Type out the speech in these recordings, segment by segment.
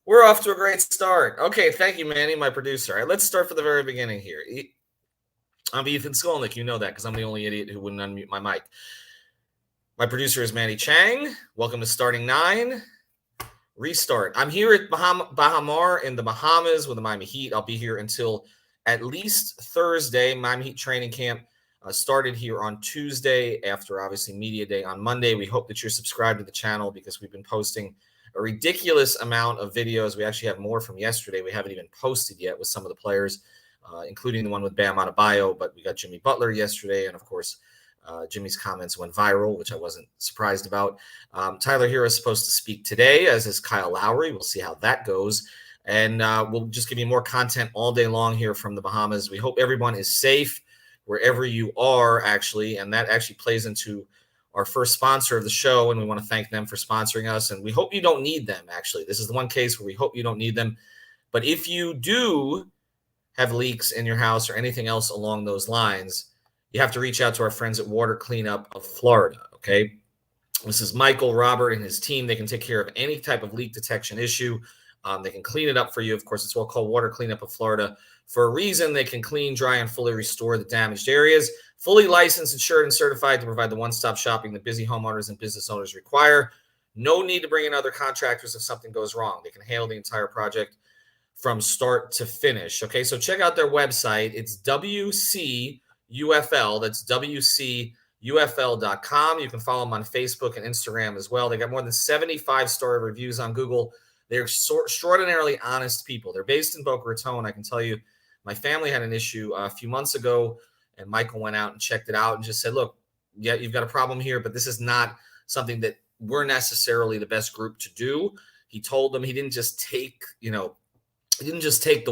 We're off to a great start. Okay, thank you, Manny, my producer. All right, let's start from the very beginning here. I'm Ethan Skolnick. You know that because I'm the only idiot who wouldn't unmute my mic. My producer is Manny Chang. Welcome to Starting Nine. Restart. I'm here at Bahamar in the Bahamas with the Miami Heat. I'll be here until at least Thursday. Miami Heat training camp started here on Tuesday after, obviously, Media Day on Monday. We hope that you're subscribed to the channel because we've been posting a ridiculous amount of videos. We actually have more from yesterday. We haven't even posted yet with some of the players, including the one with Bam Adebayo, but we got Jimmy Butler yesterday, and of course, Jimmy's comments went viral, which I wasn't surprised about. Tyler Hero is supposed to speak today, as is Kyle Lowry. We'll see how that goes. And we'll just give you more content all day long here from the Bahamas. We hope everyone is safe wherever you are, actually. And that actually plays into our first sponsor of the show, and we want to thank them for sponsoring us. And we hope you don't need them, actually. This is the one case where we hope you don't need them. But if you do have leaks in your house or anything else along those lines, you have to reach out to our friends at Water Cleanup of Florida, okay? This is Michael, Robert, and his team. They can take care of any type of leak detection issue. They can clean it up for you. Of course, it's well called Water Cleanup of Florida for a reason. They can clean, dry, and fully restore the damaged areas. Fully licensed, insured, and certified to provide the one-stop shopping that busy homeowners and business owners require. No need to bring in other contractors if something goes wrong. They can handle the entire project from start to finish, okay? So check out their website. It's WCUFL. That's WCUFL.com. You can follow them on Facebook and Instagram as well. They got more than 75-star reviews on Google. They're extraordinarily honest people. They're based in Boca Raton. I can tell you, my family had an issue a few months ago, and Michael went out and checked it out and just said, look, yeah, you've got a problem here, but this is not something that we're necessarily the best group to do. He told them he didn't just take the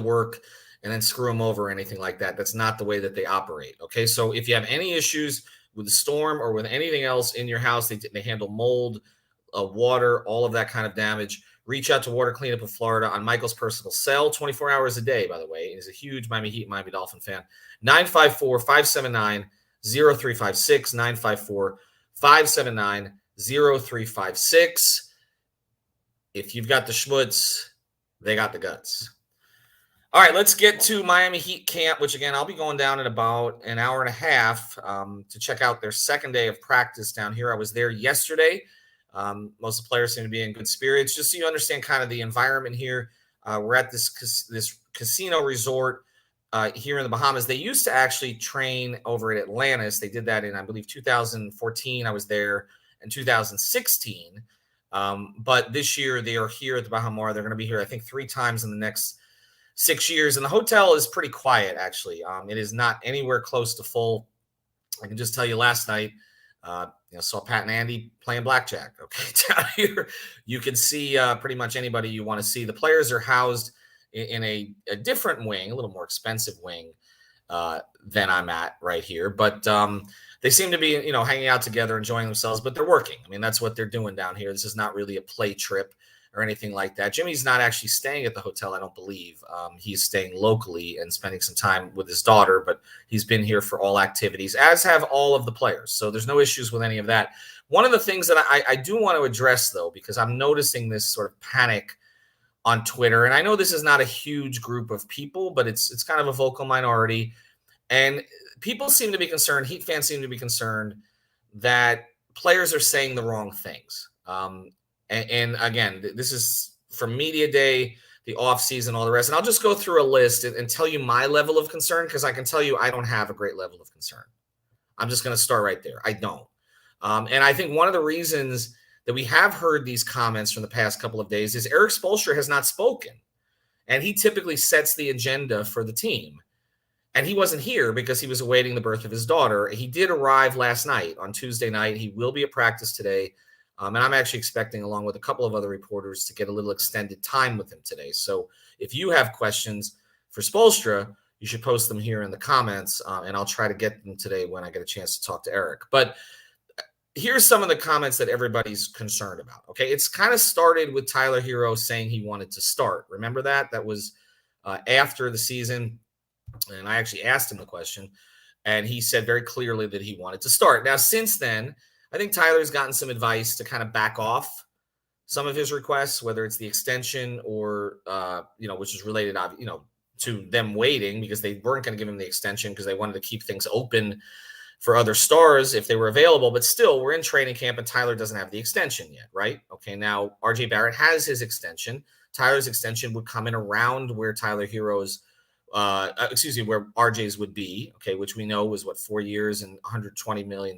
work and then screw them over or anything like that. That's not the way that they operate. Okay. So if you have any issues with the storm or with anything else in your house, they handle mold, water, all of that kind of damage. Reach out to Water Cleanup of Florida on Michael's personal cell, 24 hours a day, by the way. He's a huge Miami Heat, Miami Dolphin fan. 954-579-0356, 954-579-0356. If you've got the schmutz, they got the guts. All right, let's get to Miami Heat camp, which, again, I'll be going down in about an hour and a half to check out their second day of practice down here. I was there yesterday. Most of the players seem to be in good spirits. Just so you understand kind of the environment here, we're at this casino resort here in the Bahamas. They used to actually train over at Atlantis. They did that in, I believe, 2014. I was there in 2016. But this year they are here at the Bahamar. They're going to be here, I think, 3 times in the next 6 years. And the hotel is pretty quiet, actually. It is not anywhere close to full. I can just tell you last night, saw Pat and Andy playing blackjack. Okay, down here you can see pretty much anybody you want to see. The players are housed in a different wing, a little more expensive wing than I'm at right here. But they seem to be, hanging out together, enjoying themselves, but they're working. I mean, that's what they're doing down here. This is not really a play trip or anything like that. Jimmy's not actually staying at the hotel, I don't believe. He's staying locally and spending some time with his daughter, but he's been here for all activities, as have all of the players. So there's no issues with any of that. One of the things that I do want to address, though, because I'm noticing this sort of panic on Twitter, and I know this is not a huge group of people, but it's kind of a vocal minority, and people seem to be concerned, Heat fans seem to be concerned that players are saying the wrong things. And again, this is from Media Day, the offseason, all the rest. And I'll just go through a list and tell you my level of concern, because I can tell you I don't have a great level of concern. I'm just going to start right there. I don't. And I think one of the reasons that we have heard these comments from the past couple of days is Erik Spoelstra has not spoken. And he typically sets the agenda for the team. And he wasn't here because he was awaiting the birth of his daughter. He did arrive last night on Tuesday night. He will be at practice today. And I'm actually expecting, along with a couple of other reporters, to get a little extended time with him today. So if you have questions for Spoelstra, you should post them here in the comments, and I'll try to get them today when I get a chance to talk to Erik. But here's some of the comments that everybody's concerned about. Okay, it's kind of started with Tyler Hero saying he wanted to start. Remember that? That was after the season, and I actually asked him the question, and he said very clearly that he wanted to start. Now, since then, I think Tyler's gotten some advice to kind of back off some of his requests, whether it's the extension or which is related, to them waiting because they weren't going to give him the extension because they wanted to keep things open for other stars if they were available. But still, we're in training camp and Tyler doesn't have the extension yet, right? Okay, now RJ Barrett has his extension. Tyler's extension would come in around where Tyler Hero's, where RJ's would be, okay, which we know was 4 years and $120 million.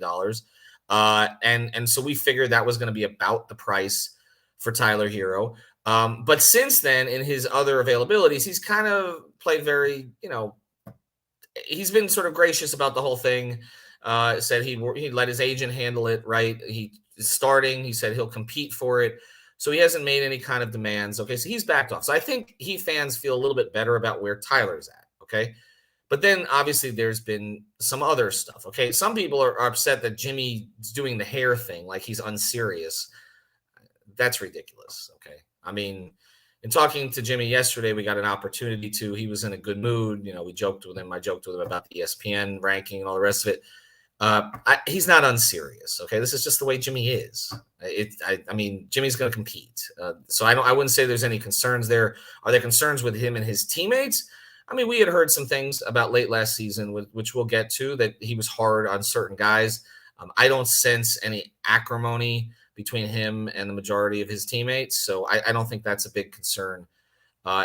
And so we figured that was going to be about the price for Tyler Hero. But since then, in his other availabilities, he's kind of played very, he's been sort of gracious about the whole thing. Said he let his agent handle it, right? He is starting. He said he'll compete for it. So he hasn't made any kind of demands. Okay, so he's backed off. So I think Heat fans feel a little bit better about where Tyler's at. Okay. But then obviously there's been some other stuff. Okay. Some people are upset that Jimmy's doing the hair thing, like he's unserious. That's ridiculous. Okay. I mean, in talking to Jimmy yesterday, we got an opportunity to. He was in a good mood. We joked with him. I joked with him about the ESPN ranking and all the rest of it. He's not unserious. Okay, this is just the way Jimmy is. I mean, Jimmy's going to compete. So I wouldn't say there's any concerns there. Are there concerns with him and his teammates? I mean, we had heard some things about late last season, which we'll get to, that he was hard on certain guys. I don't sense any acrimony between him and the majority of his teammates. So I don't think that's a big concern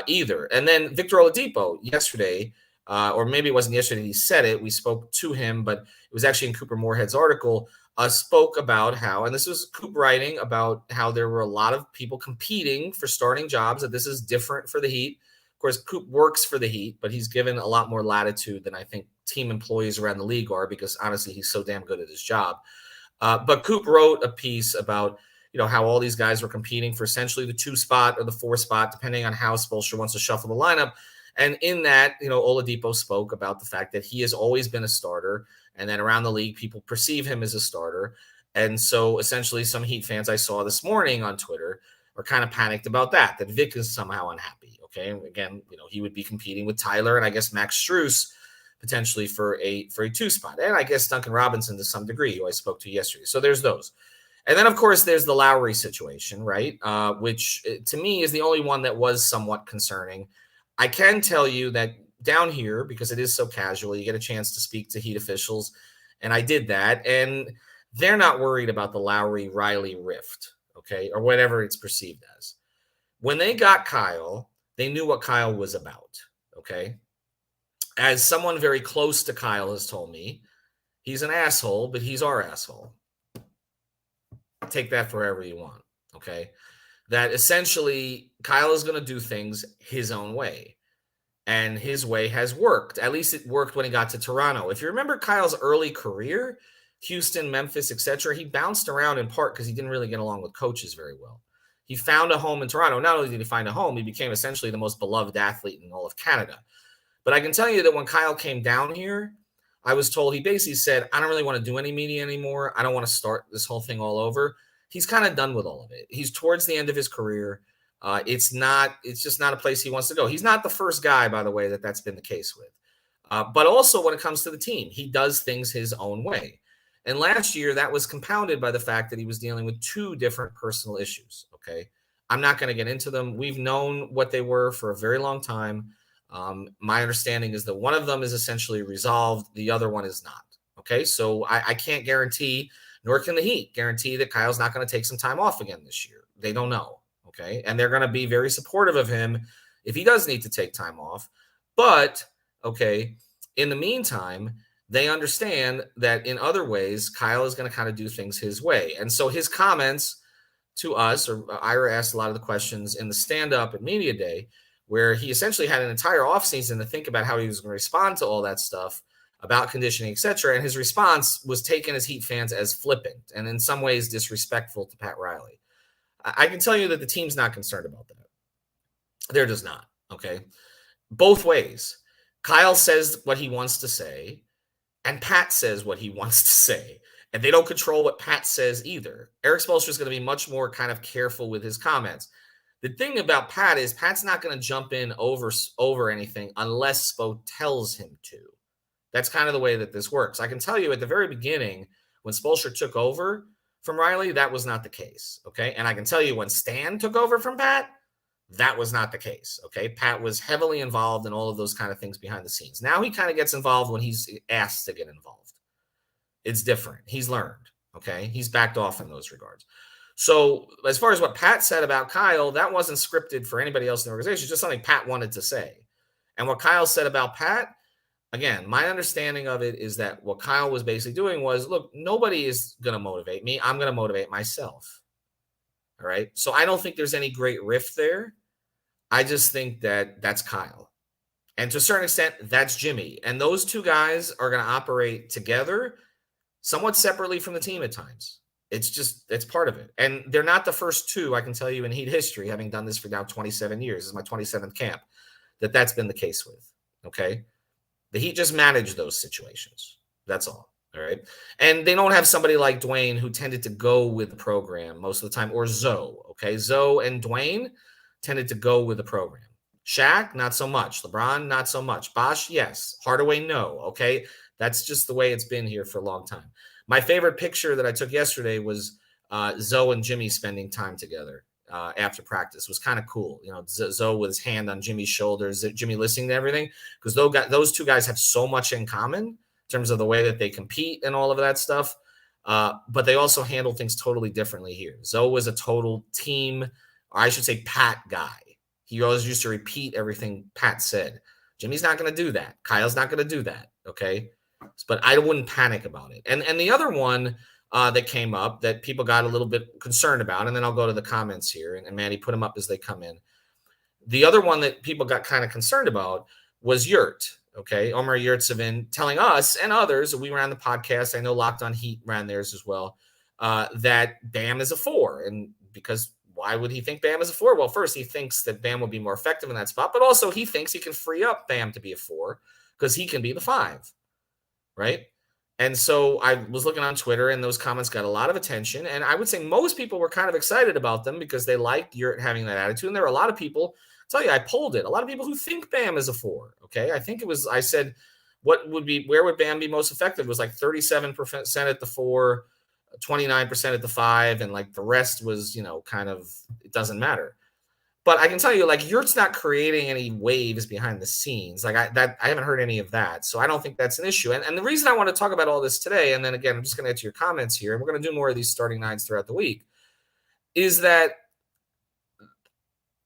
either. And then Victor Oladipo yesterday, or maybe it wasn't yesterday he said it, we spoke to him, but it was actually in Cooper Moorhead's article, spoke about how, and this was Coop writing about how there were a lot of people competing for starting jobs, that this is different for the Heat. Of course, Coop works for the Heat, but he's given a lot more latitude than I think team employees around the league are, because honestly, he's so damn good at his job. But Coop wrote a piece about, how all these guys were competing for essentially the 2 spot or the 4 spot, depending on how Spoelstra wants to shuffle the lineup. And in that, Oladipo spoke about the fact that he has always been a starter, and that around the league, people perceive him as a starter. And so essentially some Heat fans I saw this morning on Twitter are kind of panicked about that Vic is somehow unhappy. Okay. And again, he would be competing with Tyler and I guess Max Strus potentially for a 2 spot. And I guess Duncan Robinson to some degree, who I spoke to yesterday. So there's those. And then, of course, there's the Lowry situation, right? Which to me is the only one that was somewhat concerning. I can tell you that down here, because it is so casual, you get a chance to speak to Heat officials. And I did that. And they're not worried about the Lowry-Riley rift, okay, or whatever it's perceived as. When they got Kyle, they knew what Kyle was about, okay? As someone very close to Kyle has told me, he's an asshole, but he's our asshole. Take that for wherever you want, okay? That essentially Kyle is going to do things his own way. And his way has worked. At least it worked when he got to Toronto. If you remember Kyle's early career, Houston, Memphis, etc., he bounced around in part because he didn't really get along with coaches very well. He found a home in Toronto. Not only did he find a home, he became essentially the most beloved athlete in all of Canada. But I can tell you that when Kyle came down here, I was told, he basically said, I don't really want to do any media anymore. I don't want to start this whole thing all over. He's kind of done with all of it. He's towards the end of his career. It's just not a place he wants to go. He's not the first guy, by the way, that's been the case with. But also when it comes to the team, he does things his own way. And last year, that was compounded by the fact that he was dealing with 2 different personal issues, okay? I'm not going to get into them. We've known what they were for a very long time. My understanding is that one of them is essentially resolved. The other one is not. Okay. So I can't guarantee, nor can the Heat guarantee, that Kyle's not going to take some time off again this year. They don't know. Okay. And they're going to be very supportive of him if he does need to take time off. But okay, in the meantime, they understand that in other ways, Kyle is going to kind of do things his way. And so his comments to us, or Ira asked a lot of the questions in the stand-up at Media Day, where he essentially had an entire offseason to think about how he was going to respond to all that stuff about conditioning, etc. And his response was taken as Heat fans as flippant and in some ways disrespectful to Pat Riley. I can tell you that the team's not concerned about that. They're just not, okay? Both ways. Kyle says what he wants to say, and Pat says what he wants to say. And they don't control what Pat says either. Eric Spoelstra is going to be much more kind of careful with his comments. The thing about Pat is Pat's not going to jump in over anything unless Spo tells him to. That's kind of the way that this works. I can tell you at the very beginning, when Spoelstra took over from Riley, that was not the case. Okay. And I can tell you when Stan took over from Pat, that was not the case. Okay. Pat was heavily involved in all of those kind of things behind the scenes. Now he kind of gets involved when he's asked to get involved. It's different. He's learned. Okay. He's backed off in those regards. So as far as what Pat said about Kyle, that wasn't scripted for anybody else in the organization. It's just something Pat wanted to say. And what Kyle said about Pat, again, my understanding of it is that what Kyle was basically doing was, look, nobody is going to motivate me. I'm going to motivate myself. All right. So I don't think there's any great rift there. I just think that that's Kyle. And to a certain extent, that's Jimmy. And those two guys are going to operate together somewhat separately from the team at times. It's part of it. And they're not the first two, I can tell you, in Heat history, having done this for now 27 years. This is my 27th camp, that's been the case with. Okay. The Heat just manage those situations. That's all. All right. And they don't have somebody like Dwayne who tended to go with the program most of the time, or Zoe. Okay. Zoe and Dwayne tended to go with the program. Shaq, not so much. LeBron, not so much. Bosh, yes. Hardaway, no. Okay. That's just the way it's been here for a long time. My favorite picture that I took yesterday was Zoe and Jimmy spending time together after practice. It was kind of cool. You know, Zoe with his hand on Jimmy's shoulders, Jimmy listening to everything, because those two guys have so much in common in terms of the way that they compete and all of that stuff. But they also handle things totally differently here. Zoe was a total team, or I should say Pat guy. He always used to repeat everything Pat said. Jimmy's not going to do that. Kyle's not going to do that. Okay. But I wouldn't panic about it. And the other one that came up that people got a little bit concerned about, and then I'll go to the comments here, and Manny, put them up as they come in. The other one that people got kind of concerned about was Yurt. Okay. Omer Yurtsevin telling us and others, we ran the podcast, I know Locked on Heat ran theirs as well, that Bam is a 4. And because why would he think Bam is a 4? Well, first, he thinks that Bam will be more effective in that spot, but also he thinks he can free up Bam to be a 4 because he can be the 5. Right. And so I was looking on Twitter, and those comments got a lot of attention. And I would say most people were kind of excited about them because they liked Yurt having that attitude. And there were a lot of people, I'll tell you, I polled it. A lot of people who think Bam is a 4. Okay. I think it was, I said, where would Bam be most effective? It was like 37% at the 4, 29% at the 5. And like the rest was, kind of, it doesn't matter. But I can tell you, like, Yurt's not creating any waves behind the scenes. Like I haven't heard any of that. So I don't think that's an issue. And the reason I want to talk about all this today, and then again, I'm just going to get to your comments here, and we're going to do more of these starting nines throughout the week, is that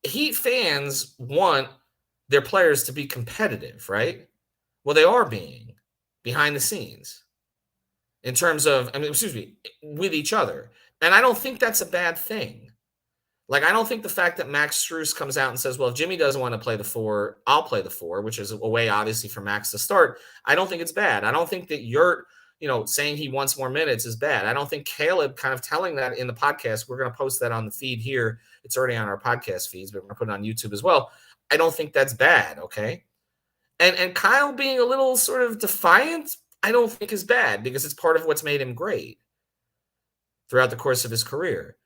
Heat fans want their players to be competitive, right? Well, they are being behind the scenes in terms of, with each other. And I don't think that's a bad thing. Like, I don't think the fact that Max Strus comes out and says, well, if Jimmy doesn't want to play the 4, I'll play the 4, which is a way, obviously, for Max to start. I don't think it's bad. I don't think that Yurt, saying he wants more minutes is bad. I don't think Caleb kind of telling that in the podcast, we're going to post that on the feed here. It's already on our podcast feeds, but we're going to put it on YouTube as well. I don't think that's bad, okay? And Kyle being a little sort of defiant, I don't think is bad because it's part of what's made him great throughout the course of his career.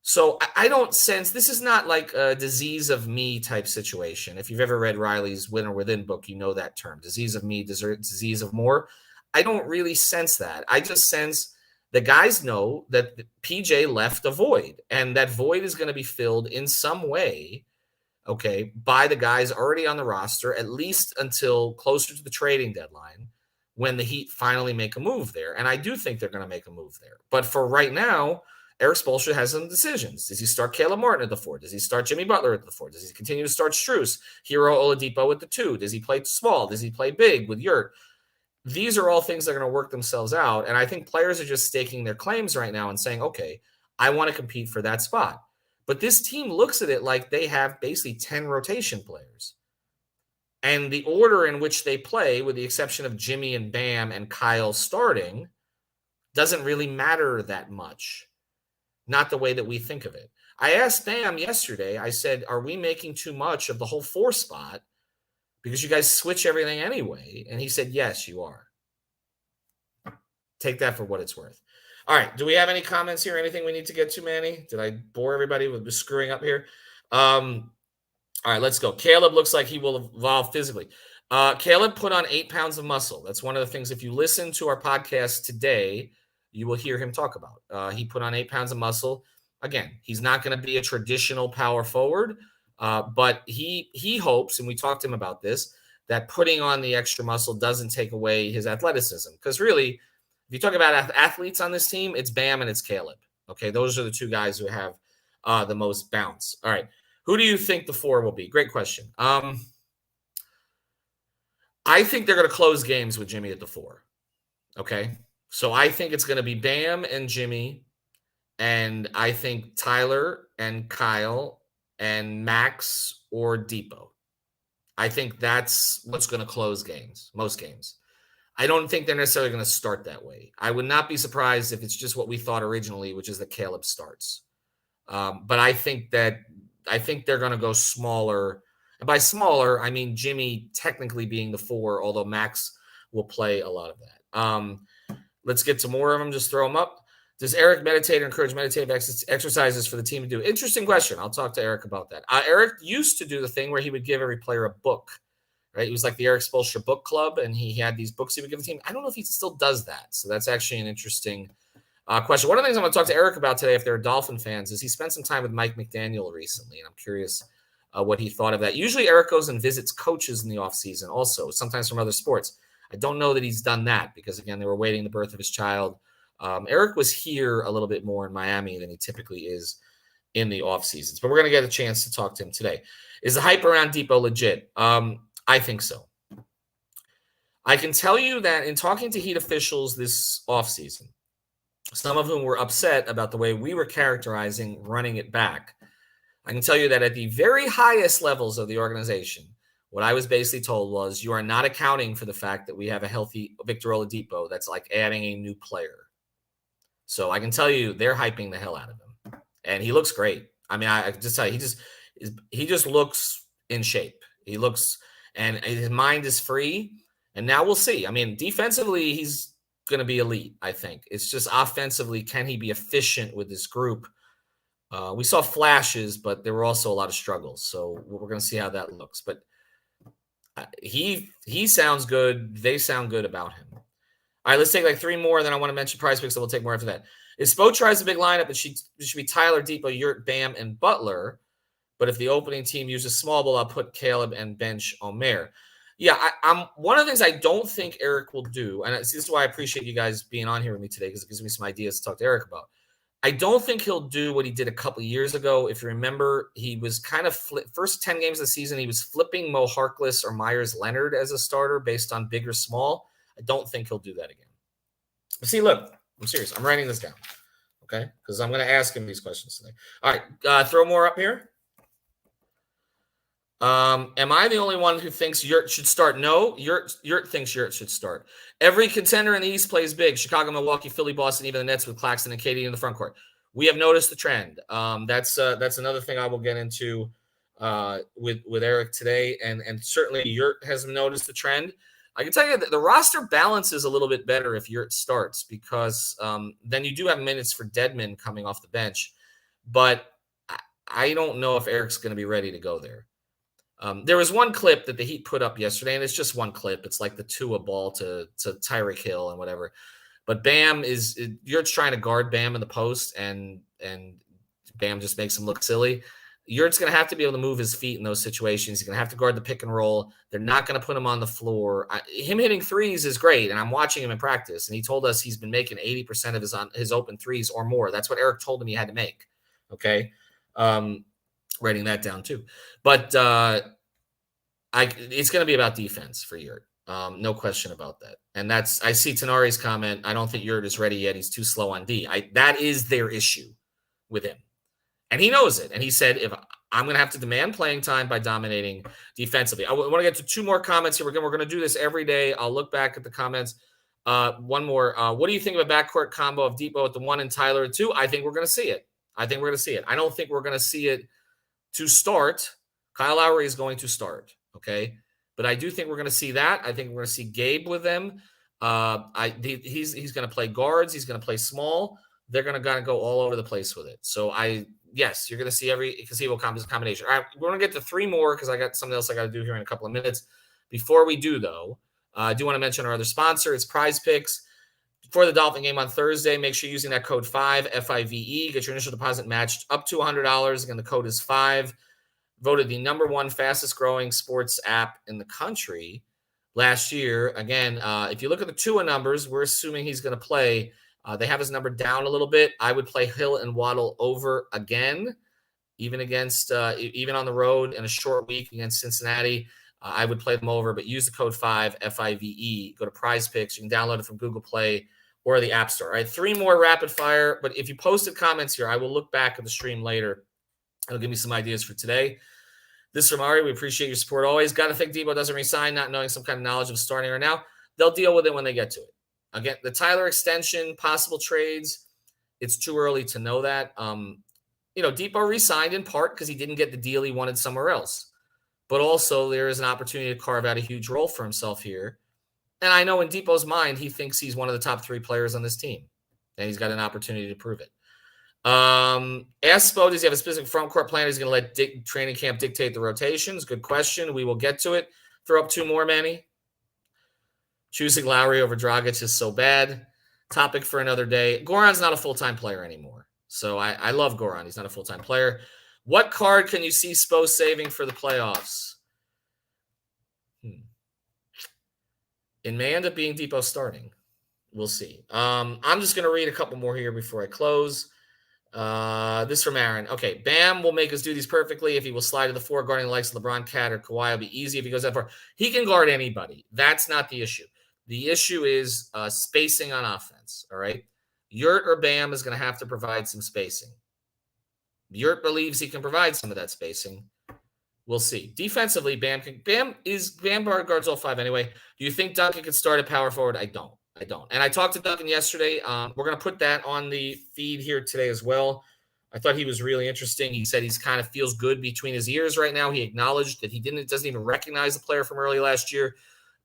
So I don't sense, this is not like a disease of me type situation. If you've ever read Riley's Win or Within book, you know that term, disease of me, disease of more. I don't really sense that. I just sense the guys know that PJ left a void, and that void is going to be filled in some way, okay, by the guys already on the roster, at least until closer to the trading deadline, when the Heat finally make a move there. And I do think they're going to make a move there. But for right now, Eric Spoelstra has some decisions. Does he start Caleb Martin at the 4? Does he start Jimmy Butler at the 4? Does he continue to start Strus, Hero Oladipo at the 2? Does he play small? Does he play big with Yurt? These are all things that are going to work themselves out. And I think players are just staking their claims right now and saying, okay, I want to compete for that spot. But this team looks at it like they have basically 10 rotation players. And the order in which they play, with the exception of Jimmy and Bam and Kyle starting, doesn't really matter that much. Not the way that we think of it. I asked Bam yesterday, I said, are we making too much of the whole 4 spot because you guys switch everything anyway? And he said, yes, you are. Take that for what it's worth. All right. Do we have any comments here? Anything we need to get to, Manny? Did I bore everybody with screwing up here? All right, let's go. Caleb looks like he will evolve physically. Caleb put on 8 pounds of muscle. That's one of the things. If you listen to our podcast today, you will hear him talk about. He put on 8 pounds of muscle. Again, he's not going to be a traditional power forward, but he hopes, and we talked to him about this, that putting on the extra muscle doesn't take away his athleticism. Because really, if you talk about athletes on this team, it's Bam and it's Caleb. Okay, those are the 2 guys who have the most bounce. All right, who do you think the 4 will be? Great question. I think they're going to close games with Jimmy at the 4. Okay, so I think it's going to be Bam and Jimmy, and I think Tyler and Kyle and Max or Depot. I think that's what's going to close games, most games. I don't think they're necessarily going to start that way. I would not be surprised if it's just what we thought originally, which is that Caleb starts. But I think they're going to go smaller. And by smaller, I mean Jimmy technically being the 4, although Max will play a lot of that. Let's get to more of them. Just throw them up. Does Eric meditate or encourage meditative exercises for the team to do? Interesting question. I'll talk to Eric about that. Eric used to do the thing where he would give every player a book, right? It was like the Eric Spoelstra book club, and he had these books he would give the team. I don't know if he still does that. So that's actually an interesting question. One of the things I'm going to talk to Eric about today, if they're Dolphin fans, is he spent some time with Mike McDaniel recently, and I'm curious what he thought of that. Usually Eric goes and visits coaches in the offseason also, sometimes from other sports. I don't know that he's done that because, again, they were waiting the birth of his child. Eric was here a little bit more in Miami than he typically is in the off seasons, but we're going to get a chance to talk to him today. Is the hype around Depot legit? I think so. I can tell you that in talking to Heat officials this offseason, some of whom were upset about the way we were characterizing running it back, I can tell you that at the very highest levels of the organization, what I was basically told was you are not accounting for the fact that we have a healthy Victor Oladipo. That's like adding a new player. So I can tell you they're hyping the hell out of him, and he looks great. I mean, I just tell you, he just looks in shape. He looks, and his mind is free. And now we'll see. I mean, defensively, he's going to be elite. I think it's just offensively, can he be efficient with this group? We saw flashes, but there were also a lot of struggles. So we're going to see how that looks. But he sounds good. They sound good about him. All right, let's take like 3 more, and then I want to mention prize picks, so we'll take more after that. If Spo tries a big lineup, it should be Tyler, Depot, Yurt, Bam, and Butler. But if the opening team uses small ball, I'll put Caleb and bench Omer. Yeah, I'm one of the things I don't think Eric will do, and this is why I appreciate you guys being on here with me today, because it gives me some ideas to talk to Eric about. I don't think he'll do what he did a couple of years ago. If you remember, he was kind of first 10 games of the season, he was flipping Mo Harkless or Myers Leonard as a starter based on big or small. I don't think he'll do that again. But see, look, I'm serious. I'm writing this down, okay? Because I'm going to ask him these questions today. All right, throw more up here. Am I the only one who thinks Yurt should start? No, Yurt thinks Yurt should start. Every contender in the East plays big. Chicago, Milwaukee, Philly, Boston, even the Nets with Claxton and KD in the front court. We have noticed the trend. That's another thing I will get into with Eric today, and certainly Yurt has noticed the trend. I can tell you that the roster balance is a little bit better if Yurt starts because then you do have minutes for Dedmon coming off the bench, but I don't know if Eric's going to be ready to go there. There was one clip that the Heat put up yesterday, and it's just one clip. It's like the Tua ball to Tyreek Hill and whatever. But Bam Yurt's trying to guard Bam in the post, and Bam just makes him look silly. Yurt's going to have to be able to move his feet in those situations. He's going to have to guard the pick and roll. They're not going to put him on the floor. Him hitting threes is great, and I'm watching him in practice, and he told us he's been making 80% of his open threes or more. That's what Eric told him he had to make, okay? Writing that down too. But it's going to be about defense for Yurt. No question about that. And I see Tanari's comment. I don't think Yurt is ready yet. He's too slow on D. That is their issue with him. And he knows it. And he said, if I'm going to have to demand playing time by dominating defensively. I want to get to 2 more comments here. We're going to do this every day. I'll look back at the comments. One more. What do you think of a backcourt combo of Depot at the 1 and Tyler at 2? I think we're going to see it. I don't think we're going to see it to start. Kyle Lowry is going to start. Okay. But I do think we're going to see that. I think we're going to see Gabe with them. He's going to play guards. He's going to play small. They're going to go all over the place with it. So yes, you're going to see every conceivable combination. All right, we're going to get to 3 more because I got something else I got to do here in a couple of minutes. Before we do, though, I do want to mention our other sponsor. It's Prize Picks. For the Dolphin game on Thursday, make sure you're using that code 5, F-I-V-E. Get your initial deposit matched up to $100. Again, the code is 5. Voted the #1 fastest growing sports app in the country last year. Again, if you look at the Tua numbers, we're assuming he's going to play. They have his number down a little bit. I would play Hill and Waddle over again, even on the road in a short week against Cincinnati. I would play them over, but use the code 5, F-I-V-E. Go to Prize Picks. You can download it from Google Play or the App Store. All right, 3 more rapid fire. But if you posted comments here, I will look back at the stream later. It'll give me some ideas for today. This from Ari. We appreciate your support always. Got to think Debo doesn't resign, not knowing some kind of knowledge of starting right now. They'll deal with it when they get to it. Again, the Tyler extension, possible trades, it's too early to know that. Debo resigned in part because he didn't get the deal he wanted somewhere else. But also there is an opportunity to carve out a huge role for himself here. And I know in Debo's mind, he thinks he's one of the top 3 players on this team. And he's got an opportunity to prove it. Ask Spo, does he have a specific front court plan? He's going to let training camp dictate the rotations? Good question. We will get to it. Throw up 2 more, Manny. Choosing Lowry over Dragic is so bad. Topic for another day. Goran's not a full-time player anymore. So I love Goran. He's not a full-time player. What card can you see Spo saving for the playoffs? It may end up being Debo starting. We'll see. I'm just going to read a couple more here before I close. This from Aaron. Okay, Bam will make us do these perfectly. If he will slide to the 4, guarding the likes of LeBron, Cat, or Kawhi, will be easy if he goes that far. He can guard anybody. That's not the issue. The issue is spacing on offense, all right? Yurt or Bam is going to have to provide some spacing. Yurt believes he can provide some of that spacing. We'll see. Defensively, Bam guards all 5 anyway. Do you think Duncan could start at power forward? I don't. And I talked to Duncan yesterday. We're going to put that on the feed here today as well. I thought he was really interesting. He said he's kind of feels good between his ears right now. He acknowledged that he doesn't even recognize the player from early last year.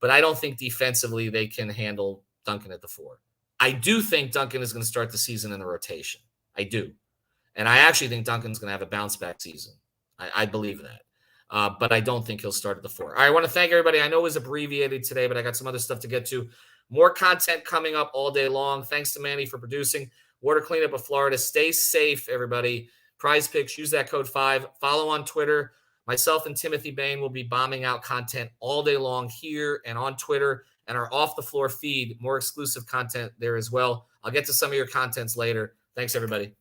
But I don't think defensively they can handle Duncan at the 4. I do think Duncan is going to start the season in the rotation. I do. And I actually think Duncan's going to have a bounce-back season. I believe that. But I don't think he'll start at the 4. All right, I want to thank everybody. I know it was abbreviated today, but I got some other stuff to get to. More content coming up all day long. Thanks to Manny for producing. Water cleanup of Florida. Stay safe, everybody. Prize Picks, use that code 5. Follow on Twitter. Myself and Timothy Bain will be bombing out content all day long here and on Twitter and our Off the Floor feed. More exclusive content there as well. I'll get to some of your contents later. Thanks, everybody.